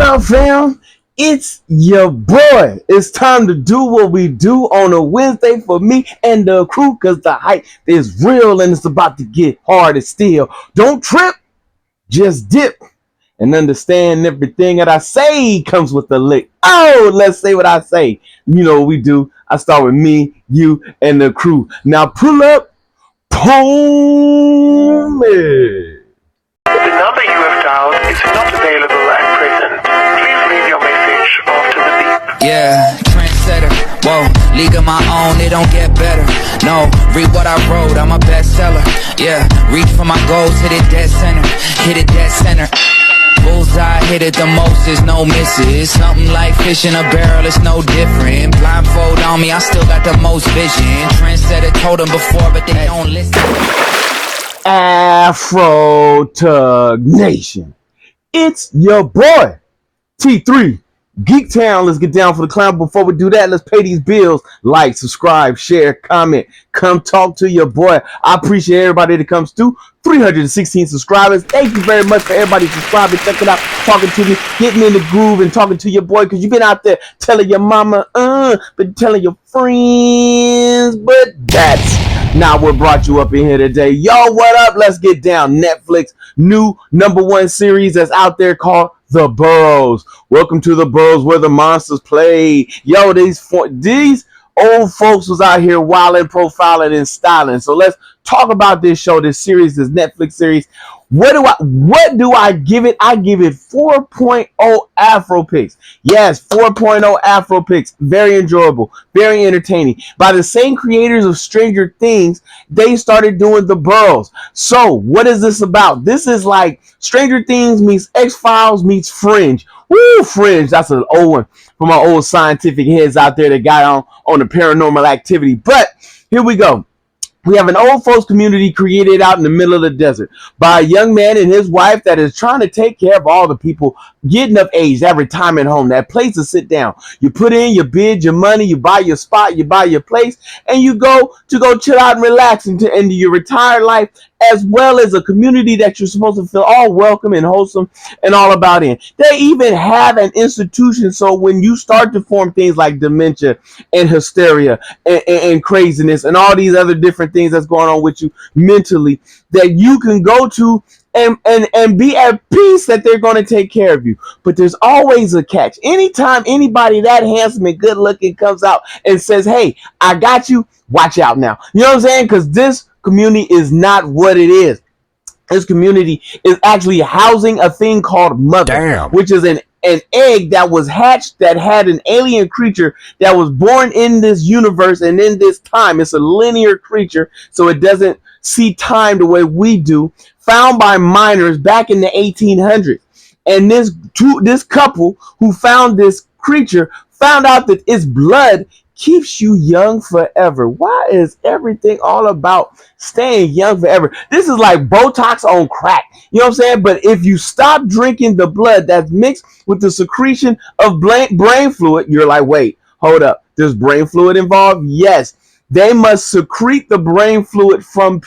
up, fam? It's your boy. It's time to do what we do on a Wednesday for me and the crew, because the hype is real and it's about to get hard as steel. Don't trip, just dip, and understand everything that I say comes with a lick. Oh, let's say what I say. You know what we do. I start with me, you, and the crew. Now pull up, boom it. The number you have dialed is not available at present. Please leave your message after the beep. Yeah, trendsetter, whoa, league of my own, it don't get better. No, read what I wrote, I'm a bestseller. Yeah, reach for my goals, hit it dead center, hit it dead center. Bullseye, hit it the most, there's no misses. Something like fish in a barrel, it's no different. Blindfold on me, I still got the most vision. Trendsetter told them before, but they don't listen. Afro Tug Nation. It's your boy, T3, Geek Town. Let's get down for the clown. Before we do that, let's pay these bills. Like, subscribe, share, comment. Come talk to your boy. I appreciate everybody that comes through. 316 subscribers. Thank you very much for everybody subscribing, checking out, talking to me, getting in the groove and talking to your boy, because you've been out there telling your mama, but telling your friends, but that's not what brought you up in here today. Yo, what up? Let's get down. Netflix new #1 series that's out there called The Boroughs. Welcome to The Boroughs, where the monsters play. Yo, these old folks was out here wilding, profiling, and styling. So let's talk about this show, this series, this Netflix series. What do I give it? I give it 4.0 Afro picks. Yes, 4.0 Afro picks. Very enjoyable, very entertaining. By the same creators of Stranger Things, they started doing The Boroughs. So what is this about? This is like Stranger Things meets X-Files meets Fringe. Woo, Fringe. That's an old one for my old scientific heads out there that got on the paranormal activity. But here we go. We have an old folks community created out in the middle of the desert by a young man and his wife that is trying to take care of all the people getting of age, that retirement home, that place to sit down. You put in your bid, your money, you buy your spot, you buy your place, and you go chill out and relax into your retired life, as well as a community that you're supposed to feel all welcome and wholesome and all about in. They even have an institution, so when you start to form things like dementia and hysteria and craziness and all these other different things that's going on with you mentally, that you can go to and be at peace that they're going to take care of you. But there's always a catch. Anytime anybody that handsome and good looking comes out and says, hey, I got you, watch out now. You know what I'm saying? Because this community is not what it is. This community is actually housing a thing called Mother, which is an egg that was hatched that had an alien creature that was born in this universe and in this time. It's a linear creature, so it doesn't see time the way we do. Found by miners back in the 1800s. And this couple who found this creature found out that its blood keeps you young forever. Why is everything all about staying young forever? This is like Botox on crack. You know what I'm saying? But if you stop drinking the blood that's mixed with the secretion of brain fluid, you're like, wait, hold up. There's brain fluid involved? Yes. They must secrete the brain fluid from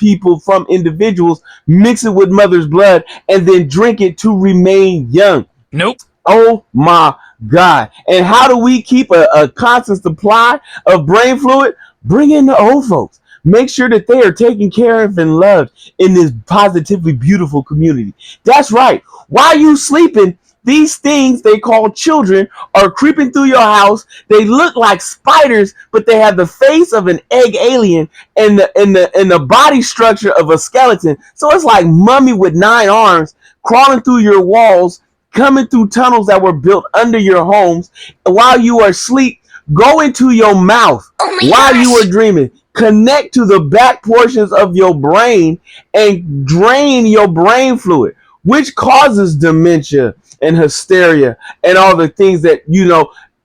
individuals, mix it with mother's blood, and then drink it to remain young. Nope. Oh my God. And how do we keep a constant supply of brain fluid? Bring in the old folks. Make sure that they are taken care of and loved in this positively beautiful community. That's right. While you sleeping, these things they call children are creeping through your house. They look like spiders, but they have the face of an egg alien and the body structure of a skeleton. So it's like Mummy with 9 arms crawling through your walls, coming through tunnels that were built under your homes. While you are asleep, go into your mouth while you are dreaming. Connect to the back portions of your brain and drain your brain fluid, which causes dementia and hysteria and all the things that,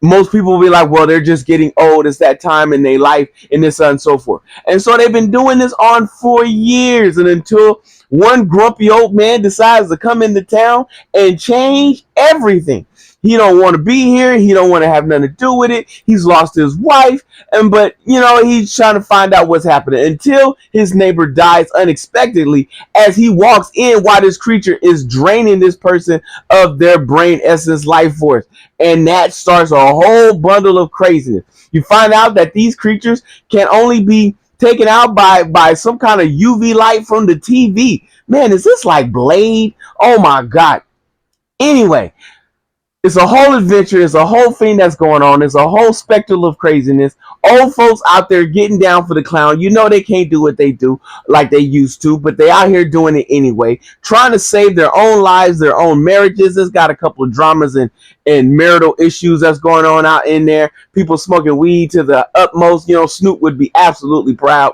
most people will be like, well, they're just getting old. It's that time in their life and this and so forth. And so they've been doing this on for years, and until one grumpy old man decides to come into town and change everything. He don't want to be here. He don't want to have nothing to do with it. He's lost his wife, but he's trying to find out what's happening until his neighbor dies unexpectedly as he walks in while this creature is draining this person of their brain essence life force, and that starts a whole bundle of craziness. You find out that these creatures can only be taken out by some kind of UV light from the TV. Man, is this like Blade? Oh my God. Anyway, it's a whole adventure. It's a whole thing that's going on. It's a whole spectacle of craziness. Old folks out there getting down for the clown. They can't do what they do like they used to, but they out here doing it anyway, trying to save their own lives, their own marriages. It's got a couple of dramas and marital issues that's going on out in there. People smoking weed to the utmost. Snoop would be absolutely proud.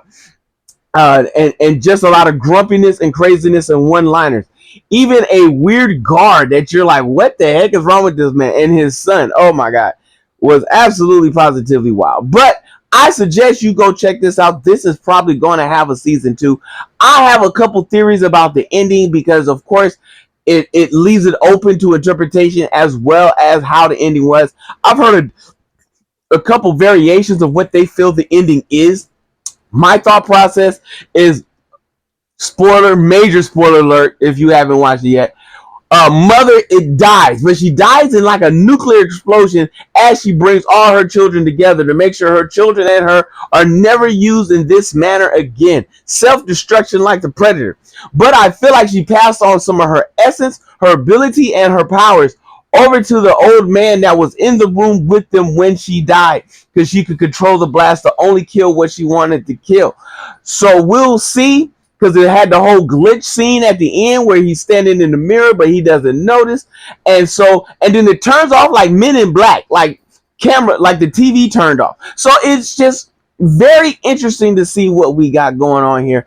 And just a lot of grumpiness and craziness and one-liners. Even a weird guard that you're like, what the heck is wrong with this man? And his son, oh my God, was absolutely positively wild. But I suggest you go check this out. This is probably going to have a season 2. I have a couple theories about the ending because, of course, it leaves it open to interpretation as well as how the ending was. I've heard a couple variations of what they feel the ending is. My thought process is, major spoiler alert if you haven't watched it yet. Mother, it dies, but she dies in like a nuclear explosion as she brings all her children together to make sure her children and her are never used in this manner again. Self-destruction like the Predator. But I feel like she passed on some of her essence, her ability, and her powers over to the old man that was in the room with them when she died, because she could control the blast to only kill what she wanted to kill. So we'll see, because it had the whole glitch scene at the end where he's standing in the mirror but he doesn't notice, and then it turns off like Men in Black, like camera, like the TV turned off. So it's just very interesting to see what we got going on here.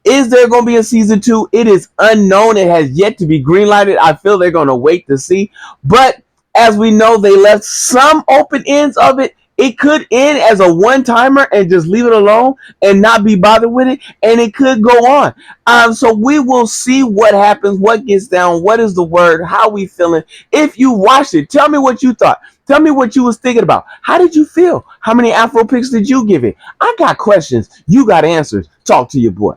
Is there going to be a season 2? It is unknown. It has yet to be greenlighted. I feel they're going to wait to see. But as we know, they left some open ends of it. It could end as a one-timer and just leave it alone and not be bothered with it. And it could go on. So we will see what happens, what gets down, what is the word, how we feeling. If you watched it, tell me what you thought. Tell me what you was thinking about. How did you feel? How many Afro picks did you give it? I got questions. You got answers. Talk to your boy.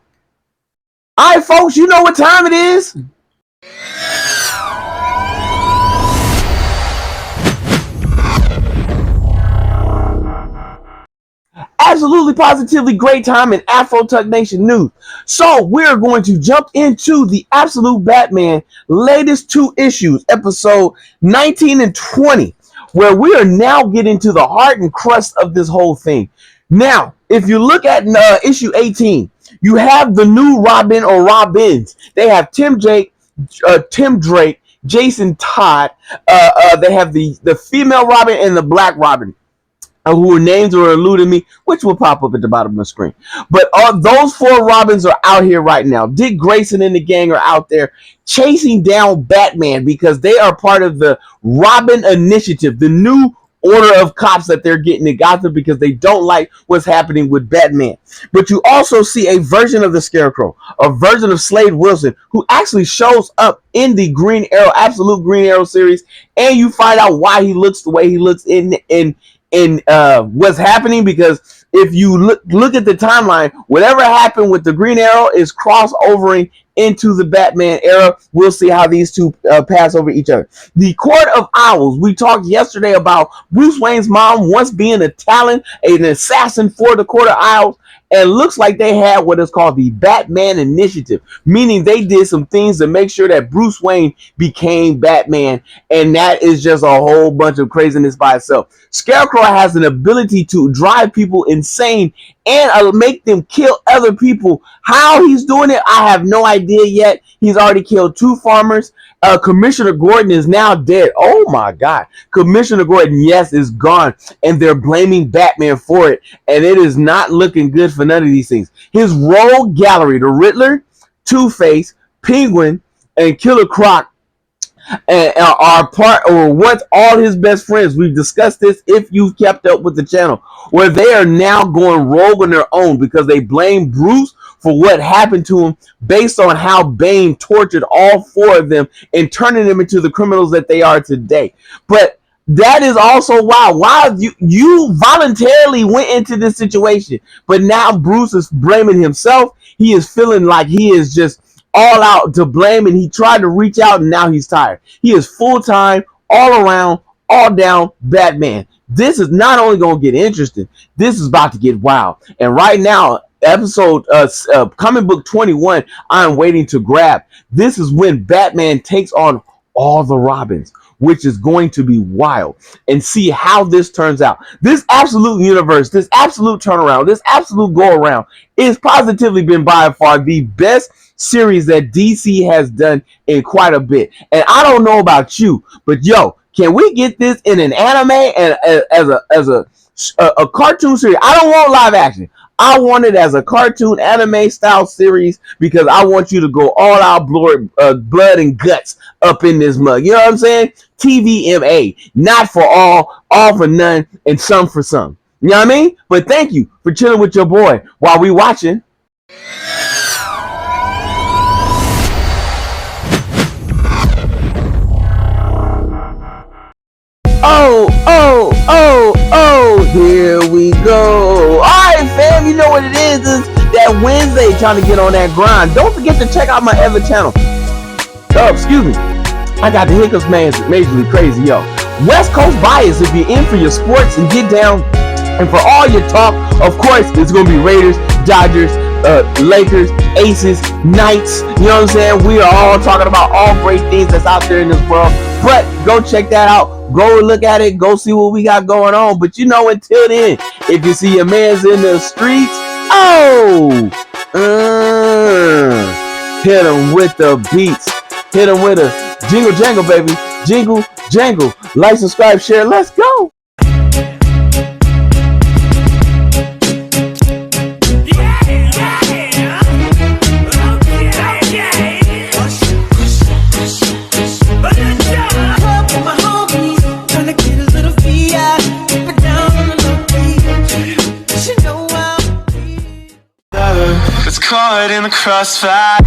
All right, folks, you know what time it is. Absolutely, positively great time in Afro Tuck Nation news. So we're going to jump into the Absolute Batman latest 2 issues, episode 19 and 20, where we are now getting to the heart and crust of this whole thing. Now, if you look at issue 18, you have the new Robin or Robins. They have Tim Drake, Jason Todd. They have the female Robin and the black Robin, who names are eluding me, which will pop up at the bottom of the screen. But those 4 Robins are out here right now. Dick Grayson and the gang are out there chasing down Batman because they are part of the Robin Initiative, the new order of cops that they're getting in Gotham because they don't like what's happening with Batman. But you also see a version of the Scarecrow, a version of Slade Wilson, who actually shows up in the Green Arrow, Absolute Green Arrow series, and you find out why he looks the way he looks in what's happening, because if you look at the timeline, whatever happened with the Green Arrow is crossovering into the Batman era. We'll see how these two pass over each other. The Court of Owls. We talked yesterday about Bruce Wayne's mom once being a Talon, an assassin for the Court of Owls. And looks like they had what is called the Batman Initiative, meaning they did some things to make sure that Bruce Wayne became Batman, and that is just a whole bunch of craziness by itself. Scarecrow has an ability to drive people insane and make them kill other people. How he's doing it, I have no idea yet. He's already killed 2 farmers. Commissioner Gordon is now dead. Oh my God. Commissioner Gordon, yes, is gone. And they're blaming Batman for it. And it is not looking good for none of these things. His rogue gallery, the Riddler, Two-Face, Penguin, and Killer Croc, and are part or once all his best friends. We've discussed this if you've kept up with the channel, where they are now going rogue on their own because they blame Bruce for what happened to him based on how Bane tortured all four of them and turning them into the criminals that they are today. But that is also why you voluntarily went into this situation, but now Bruce is blaming himself. He is feeling like he is just all out to blame, and he tried to reach out, and now he's tired. He is full-time, all around, all down Batman. This is not only going to get interesting, this is about to get wild. And right now, episode comic book 21, I'm waiting to grab. This is when Batman takes on all the Robins, which is going to be wild, and see how this turns out. This absolute universe, this absolute turnaround, this absolute go around is positively been by far the best series that DC has done in quite a bit. And I don't know about you, but yo, can we get this in an anime and as a cartoon series? I don't want live action. I want it as a cartoon anime style series, because I want you to go all out blood and guts up in this mug. You know what I'm saying? TVMA, not for all for none, and some for some. You know what I mean? But thank you for chilling with your boy while we watching. Here we go. All right, fam, you know what it is. It's that Wednesday, trying to get on that grind. Don't forget to check out my other channel. Oh, excuse me. I got the hiccups, man. It's majorly crazy, yo. West Coast Bias, if you're in for your sports and get down. And for all your talk, of course, it's going to be Raiders, Dodgers, Lakers, Aces, Knights. You know what I'm saying? We are all talking about all great things that's out there in this world. But go check that out. Go look at it. Go see what we got going on. But you know, until then, if you see your man's in the streets, hit him with the beats. Hit him with a jingle jangle, baby. Jingle jangle. Like, subscribe, share. Let's go. Caught in the crossfire.